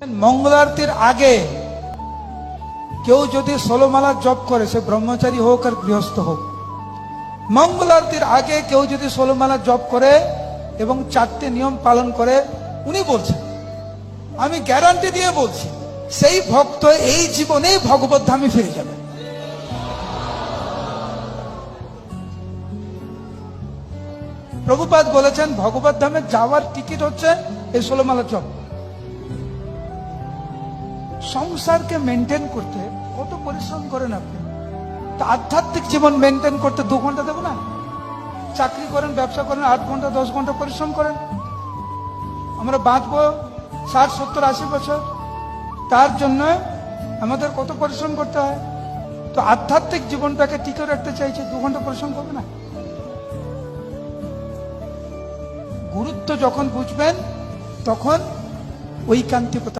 मंगल आरतीर आगे क्यों यदि 16 माला जप करे से ब्रह्मचारी होक और गृहस्थ होक, मंगल आरतीर आगे क्यों यदि 16 माला जप करे एवं 4टे नियम पालन करे, उनी बोलছেন আমি গ্যারান্টি দিয়ে বলছি সেই ভক্ত এই জীবনেই ভগবত ধামে ফিরে যাবে। প্রভুপাদ বলেছেন ভগবত ধামে যাওয়ার টিকিট হচ্ছে এই 16 মালা জপ। সংসারকে মেনটেন করতে কত পরিশ্রম করেন আপনি, তা আধ্যাত্মিক জীবন মেনটেন করতে 2 ঘন্টা দেব না? চাকরি করেন, ব্যবসা করেন, 8 ঘন্টা 10 ঘন্টা পরিশ্রম করেন, আমরা বাঁচবো 60, 70, 80 বছর, তার জন্য আমাদের কত পরিশ্রম করতে হয়। তো আধ্যাত্মিক জীবনটাকে টিকে রাখতে চাইছে 2 ঘন্টা পরিশ্রম করবে না? গুরুত্ব যখন বুঝবেন তখন ঐকান্তিকতা